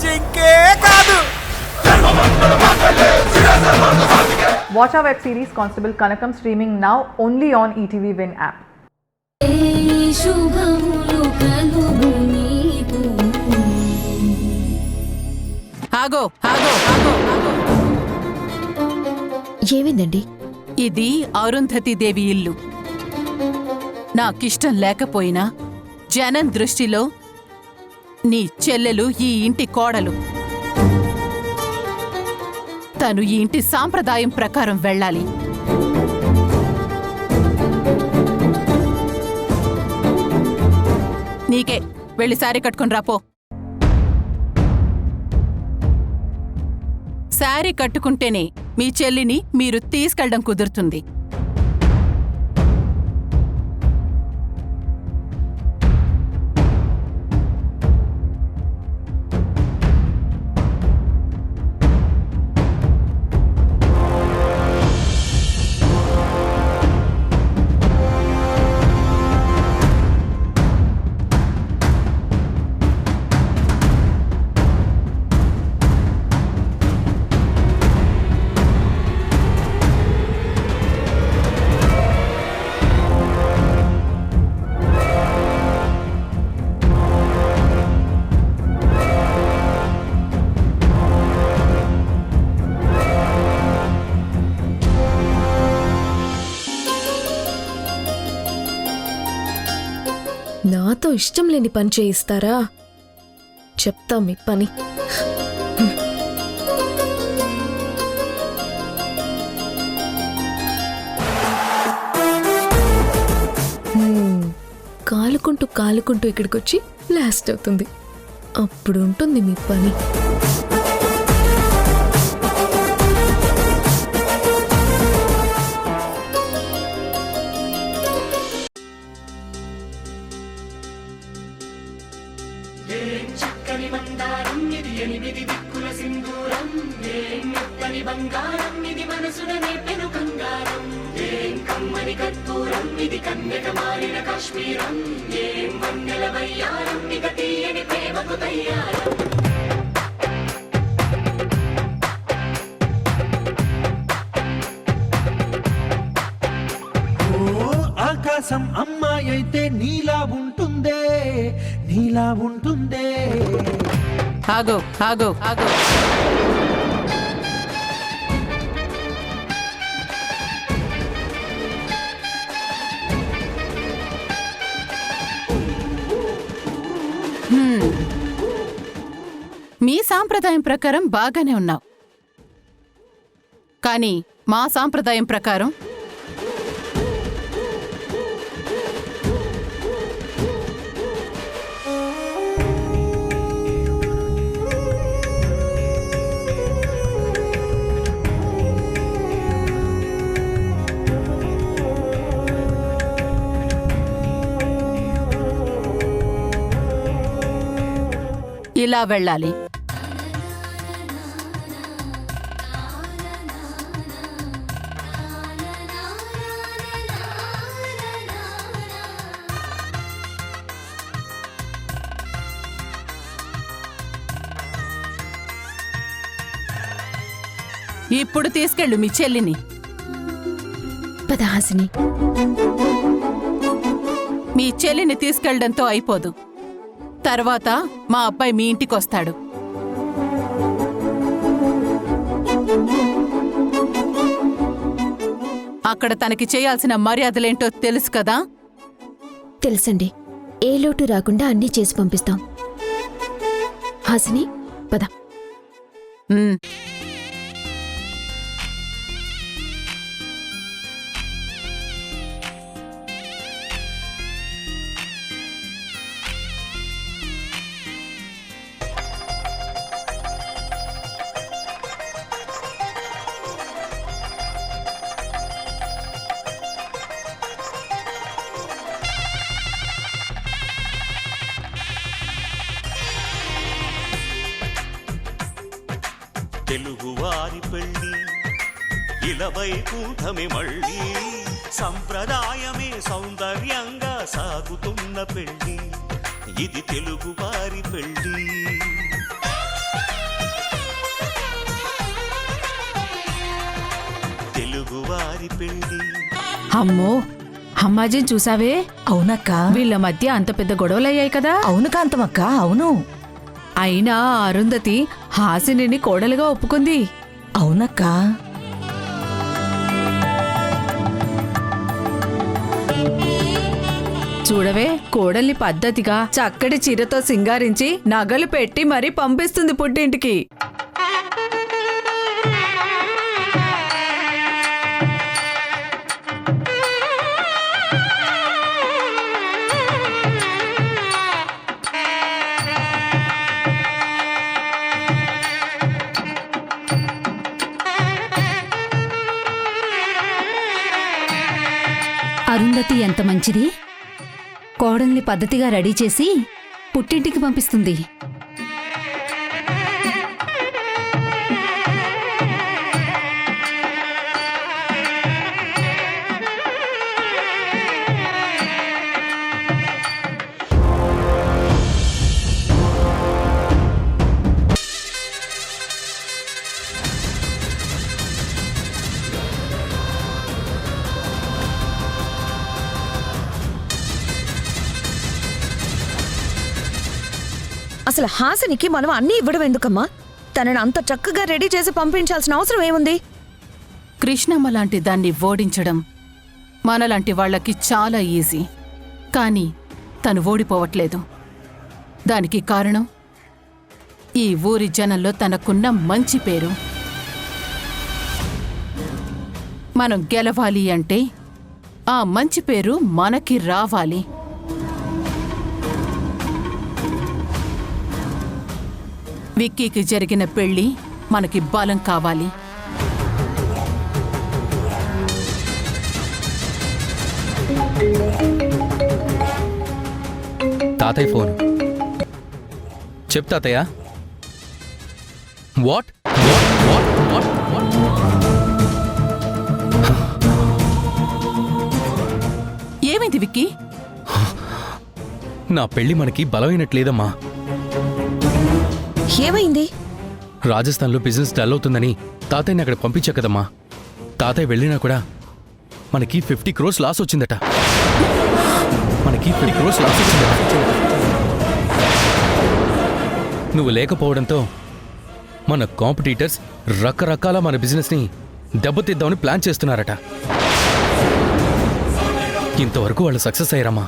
జింకే కాదు. Watch our web series Constable Kanakam streaming now only on ETV Win app. ఆగో ఆగో ఆగో ఆగో. ఏమైందండి? ఇది అరుంధతి దేవి ఇల్లు. నాకిష్టం లేకపోయినా జనం దృష్టిలో నీ చెల్లెలు ఈ ఇంటి కోడలు. తను ఈ ఇంటి సాంప్రదాయం ప్రకారం వెళ్ళాలి. నీకే వెళ్ళి శారీ కట్టుకుని రాపో. శారీ కట్టుకుంటేనే మీ చెల్లిని మీరు తీసుకెళ్ళడం కుదురుతుంది. నాతో ఇష్టం లేని పని చేయిస్తారా? చెప్తా మీ పని. కాలుకుంటూ కాలుకుంటూ ఇక్కడికొచ్చి బ్లాస్ట్ అవుతుంది. అప్పుడు ఉంటుంది మీ పని. ఆకాశం అమ్మాయి అయితే నీలా ఉంటుందే, నీలా ఉంటుందే. ఆగో ఆగో ఆగో. మీ సాంప్రదాయం ప్రకారం బాగానే ఉన్నావు, కానీ మా సాంప్రదాయం ప్రకారం ఇలా వెళ్ళాలి. ఇప్పుడు తీసుకెళ్ళు మీ చెల్లిని. పద హాసిని. మీ చెల్లిని తీసుకెళ్లడంతో అయిపోదు. తర్వాత మా అబ్బాయి మీ ఇంటికొస్తాడు. అక్కడ తనకి చేయాల్సిన మర్యాదలేంటో తెలుసు కదా? తెలుసండి. ఏ లోటు రాకుండా అన్నీ చేసి పంపిస్తాం. హాసిని పద. తెలుగువారి పెళ్ళి ఇలవై కూటమి మళ్ళీ సంప్రదాయమే సౌందర్యంగా సాగుతున్న పెళ్ళి ఇది తెలుగువారి పెళ్ళి. వారి పెళ్లి. అమ్మో అమ్మాజీని చూసావే? అవునక్క. వీళ్ళ మధ్య అంత పెద్ద గొడవలయ్యాయి కదా. అవును కాంతమక్క, అవును. అయినా అరుంధతి హాసినిని కోడలుగా ఒప్పుకుంది. అవునక్క. చూడవే, కోడల్ని పద్ధతిగా చక్కటి చీరతో సింగారించి నగలు పెట్టి మరీ పంపిస్తుంది పుట్టింటికి. అరుంధతి ఎంత మంచిది. కోడల్ని పద్ధతిగా రెడీ చేసి పుట్టింటికి పంపిస్తుంది. అసలు హాసినికి మనం అన్నీ ఇవ్వడం ఎందుకమ్మా? తనని అంత చక్కగా రెడీ చేసి పంపించాల్సిన అవసరం ఏముంది? కృష్ణమ్మ లాంటి దాన్ని ఓడించడం మనలాంటి వాళ్ళకి చాలా ఈజీ. కానీ తను ఓడిపోవట్లేదు. దానికి కారణం ఈ ఊరి జనంలో తనకున్న మంచి పేరు. మనం గెలవాలి అంటే ఆ మంచి పేరు మనకి రావాలి. విక్కీకి జరిగిన పెళ్లి మనకి బలం కావాలి. తాతయ్య ఫోన్. చెప్ తాతయ్య. వాట్? ఏమైంది విక్కీ? నా పెళ్లి మనకి బలమైనట్లేదమ్మా. ఏమైంది? రాజస్థాన్లో బిజినెస్ డల్ అవుతుందని తాతయ్యని అక్కడ పంపించా కదమ్మా. తాతయ్య వెళ్ళినా కూడా మనకి 50 crores లాస్ వచ్చిందట. నువ్వు లేకపోవడంతో మన కాంపిటీటర్స్ రకరకాల మన బిజినెస్ని దెబ్బతిద్దామని ప్లాన్ చేస్తున్నారట. ఇంతవరకు వాళ్ళు సక్సెస్ అయ్యారమ్మా.